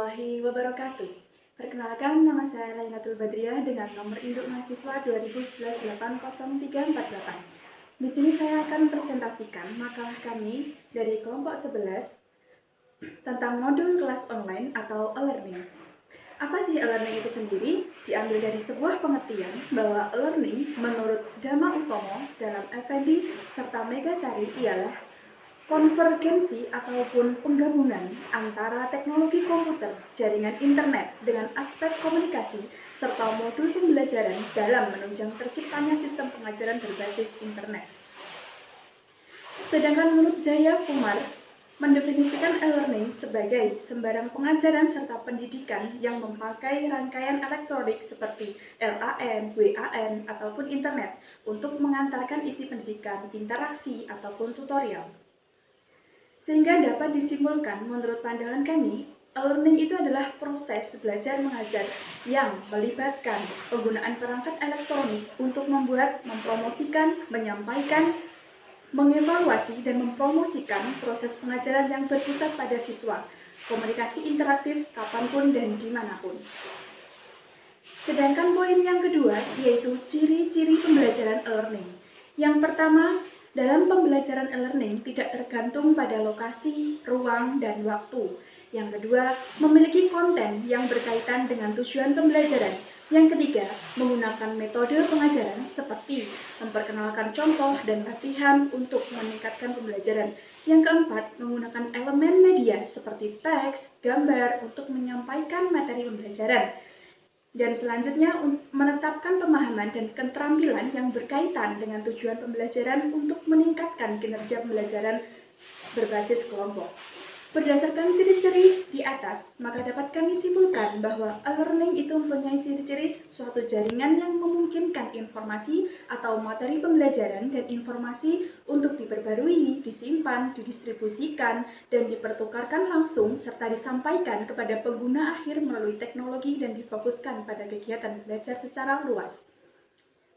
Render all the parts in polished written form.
warahmatullahi wabarakatuh. Perkenalkan, nama saya Lainatul Badriah dengan nomor induk mahasiswa 2011-8038. Di sini saya akan presentasikan makalah kami dari kelompok 11 tentang modul kelas online atau e-learning. Apa sih e-learning itu sendiri? Diambil dari sebuah pengertian bahwa e-learning menurut Dama Utomo dalam Effendi serta Megasari ialah konvergensi ataupun penggabungan antara teknologi komputer, jaringan internet dengan aspek komunikasi, serta modul pembelajaran dalam menunjang terciptanya sistem pengajaran berbasis internet. Sedangkan menurut Jaya Kumar, mendefinisikan e-learning sebagai sembarang pengajaran serta pendidikan yang memakai rangkaian elektronik seperti LAN, WAN, ataupun internet untuk mengantarkan isi pendidikan, interaksi, ataupun tutorial. Sehingga dapat disimpulkan menurut pandangan kami, e-learning itu adalah proses belajar mengajar yang melibatkan penggunaan perangkat elektronik untuk membuat, mempromosikan, menyampaikan, mengevaluasi, dan mempromosikan proses pengajaran yang berpusat pada siswa, komunikasi interaktif kapanpun dan dimanapun. Sedangkan poin yang kedua yaitu ciri-ciri pembelajaran e-learning. Yang pertama, dalam pembelajaran e-learning tidak tergantung pada lokasi, ruang, dan waktu. Yang kedua, memiliki konten yang berkaitan dengan tujuan pembelajaran. Yang ketiga, menggunakan metode pengajaran seperti memperkenalkan contoh dan latihan untuk meningkatkan pembelajaran. Yang keempat, menggunakan elemen media seperti teks, gambar untuk menyampaikan materi pembelajaran. Dan selanjutnya, menetapkan pemahaman dan keterampilan yang berkaitan dengan tujuan pembelajaran untuk meningkatkan kinerja pembelajaran berbasis kelompok. Berdasarkan ciri-ciri di atas, maka dapat kami simpulkan bahwa e-learning itu mempunyai ciri-ciri suatu jaringan yang memungkinkan informasi atau materi pembelajaran dan informasi untuk diperbarui, disimpan, didistribusikan, dan dipertukarkan langsung serta disampaikan kepada pengguna akhir melalui teknologi dan difokuskan pada kegiatan belajar secara luas.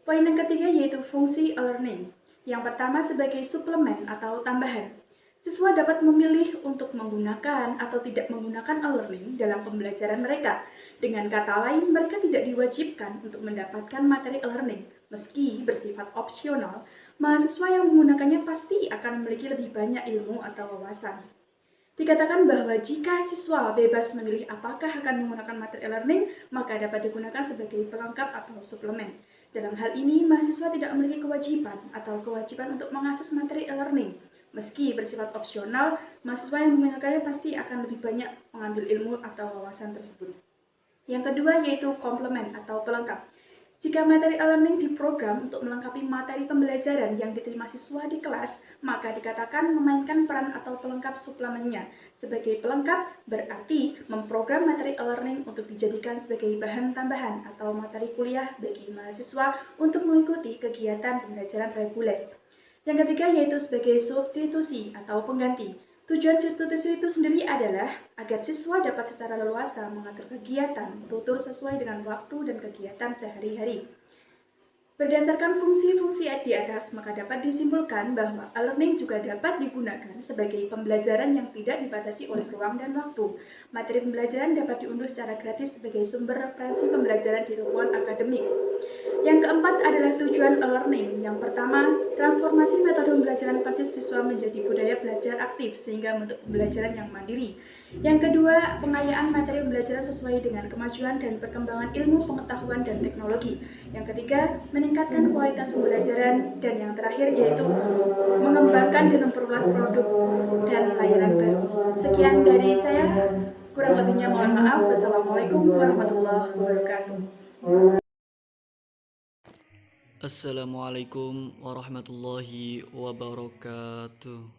Poin yang ketiga yaitu fungsi e-learning. Yang pertama sebagai suplemen atau tambahan. Siswa dapat memilih untuk menggunakan atau tidak menggunakan e-learning dalam pembelajaran mereka. Dengan kata lain, mereka tidak diwajibkan untuk mendapatkan materi e-learning. Meski bersifat opsional, mahasiswa yang menggunakannya pasti akan memiliki lebih banyak ilmu atau wawasan. Dikatakan bahwa jika siswa bebas memilih apakah akan menggunakan materi e-learning, maka dapat digunakan sebagai pelengkap atau suplemen. Dalam hal ini, mahasiswa tidak memiliki kewajiban untuk mengakses materi e-learning. Meski bersifat opsional, mahasiswa yang menggunakannya pasti akan lebih banyak mengambil ilmu atau wawasan tersebut. Yang kedua yaitu komplement atau pelengkap. Jika materi e-learning diprogram untuk melengkapi materi pembelajaran yang diterima siswa di kelas, maka dikatakan memainkan peran atau pelengkap suplemennya. Sebagai pelengkap berarti memprogram materi e-learning untuk dijadikan sebagai bahan tambahan atau materi kuliah bagi mahasiswa untuk mengikuti kegiatan pembelajaran reguler. Yang ketiga yaitu sebagai substitusi atau pengganti. Tujuan substitusi itu sendiri adalah agar siswa dapat secara leluasa mengatur kegiatan tutur sesuai dengan waktu dan kegiatan sehari-hari. Berdasarkan fungsi-fungsi di atas, maka dapat disimpulkan bahwa e-learning juga dapat digunakan sebagai pembelajaran yang tidak dibatasi oleh ruang dan waktu. Materi pembelajaran dapat diunduh secara gratis sebagai sumber referensi pembelajaran di lingkungan akademik. Yang keempat adalah tujuan e-learning. Yang pertama, transformasi metode pembelajaran basis siswa menjadi budaya belajar aktif sehingga bentuk pembelajaran yang mandiri. Yang kedua, pengayaan materi pembelajaran sesuai dengan kemajuan dan perkembangan ilmu pengetahuan dan teknologi. Yang ketiga, meningkatkan kualitas pembelajaran. Dan yang terakhir yaitu mengembangkan dan memperluas produk dan layanan baru. Sekian dari saya, kurang lebihnya mohon maaf. Wassalamualaikum warahmatullahi wabarakatuh. Assalamualaikum warahmatullahi wabarakatuh.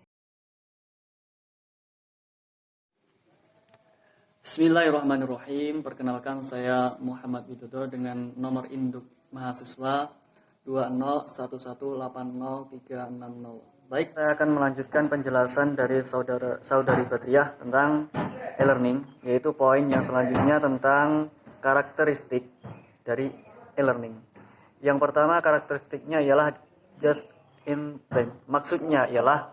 Bismillahirrahmanirrahim. Perkenalkan saya Muhammad Widodo dengan nomor induk mahasiswa 201180360. Baik, saya akan melanjutkan penjelasan dari saudari Badriah tentang e-learning, yaitu poin yang selanjutnya tentang karakteristik dari e-learning. Yang pertama karakteristiknya ialah just in time. Maksudnya ialah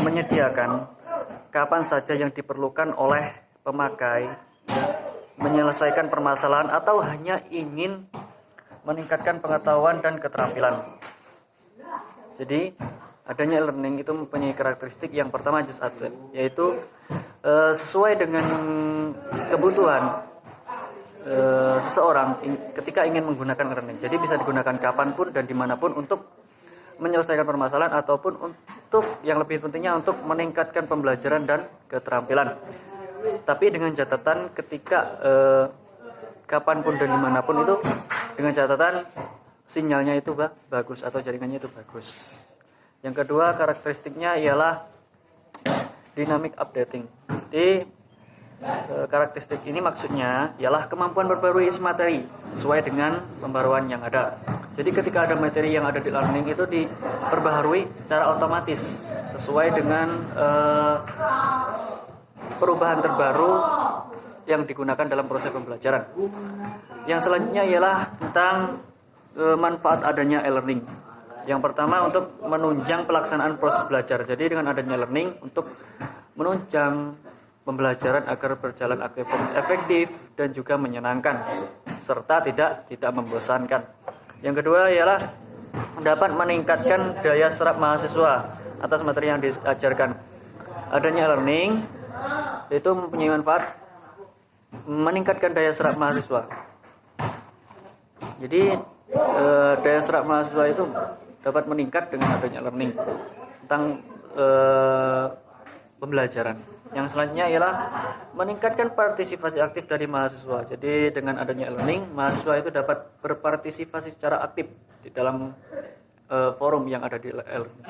menyediakan kapan saja yang diperlukan oleh pemakai menyelesaikan permasalahan atau hanya ingin meningkatkan pengetahuan dan keterampilan. Jadi adanya e-learning itu mempunyai karakteristik yang pertama just adaptive, yaitu sesuai dengan kebutuhan seseorang ketika ingin menggunakan e-learning. Jadi bisa digunakan kapanpun dan dimanapun untuk menyelesaikan permasalahan ataupun untuk yang lebih pentingnya untuk meningkatkan pembelajaran dan keterampilan. Tapi dengan catatan ketika kapanpun dan dimanapun itu dengan catatan sinyalnya itu bagus atau jaringannya itu bagus. Yang kedua karakteristiknya ialah dynamic updating. Jadi karakteristik ini maksudnya ialah kemampuan memperbarui isi materi sesuai dengan pembaruan yang ada. Jadi ketika ada materi yang ada di learning itu diperbaharui secara otomatis sesuai dengan perubahan terbaru yang digunakan dalam proses pembelajaran. Yang selanjutnya ialah tentang manfaat adanya e-learning. Yang pertama untuk menunjang pelaksanaan proses belajar. Jadi dengan adanya learning untuk menunjang pembelajaran agar berjalan efektif dan juga menyenangkan serta tidak membosankan. Yang kedua ialah dapat meningkatkan daya serap mahasiswa atas materi yang diajarkan. Adanya learning itu mempunyai manfaat meningkatkan daya serap mahasiswa. Jadi daya serap mahasiswa itu dapat meningkat dengan adanya learning tentang pembelajaran. Yang selanjutnya ialah meningkatkan partisipasi aktif dari mahasiswa. Jadi dengan adanya learning, mahasiswa itu dapat berpartisipasi secara aktif di dalam forum yang ada di learning.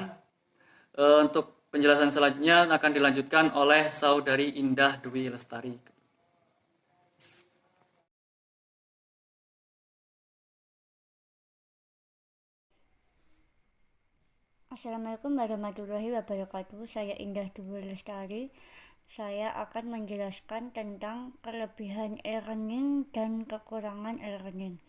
Untuk penjelasan selanjutnya akan dilanjutkan oleh Saudari Indah Dwi Lestari. Assalamualaikum warahmatullahi wabarakatuh. Saya Indah Dwi Lestari. Saya akan menjelaskan tentang kelebihan e-learning dan kekurangan e-learning.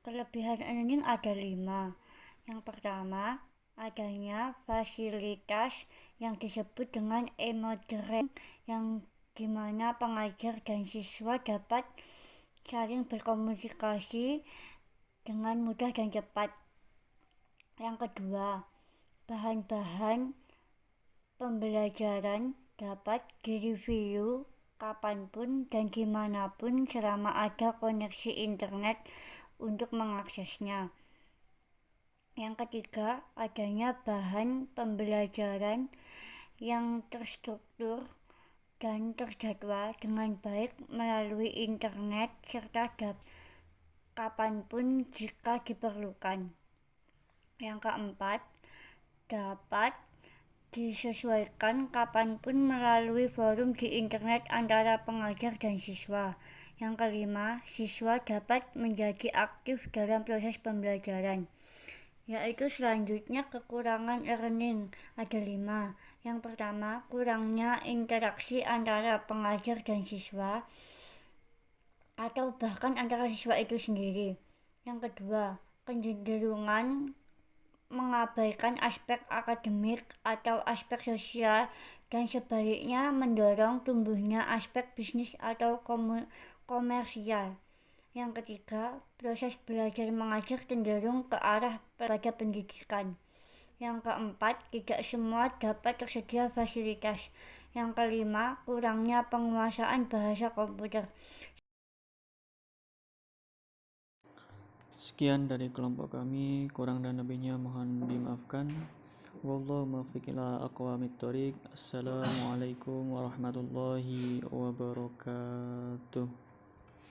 Kelebihan e-learning ada 5. Yang pertama, adanya fasilitas yang disebut dengan e-moderate, yang dimana pengajar dan siswa dapat saling berkomunikasi dengan mudah dan cepat. Yang kedua, bahan-bahan pembelajaran dapat direview kapanpun dan dimanapun selama ada koneksi internet untuk mengaksesnya. Yang ketiga, adanya bahan pembelajaran yang terstruktur dan terjadwal dengan baik melalui internet serta kapanpun jika diperlukan. Yang keempat, dapat disesuaikan kapanpun melalui forum di internet antara pengajar dan siswa. Yang kelima, siswa dapat menjadi aktif dalam proses pembelajaran. Yaitu selanjutnya kekurangan e-learning ada 5. Yang pertama, kurangnya interaksi antara pengajar dan siswa atau bahkan antara siswa itu sendiri. Yang kedua, kecenderungan mengabaikan aspek akademik atau aspek sosial dan sebaliknya mendorong tumbuhnya aspek bisnis atau komersial. Yang ketiga, proses belajar mengajar cenderung ke arah pada pendidikan. Yang keempat, tidak semua dapat tersedia fasilitas. Yang kelima, kurangnya penguasaan bahasa komputer. Sekian dari kelompok kami, kurang dan lebihnya mohon dimaafkan. Wallahu muwaffiq ila aqwamit thoriq. Assalamualaikum warahmatullahi wabarakatuh.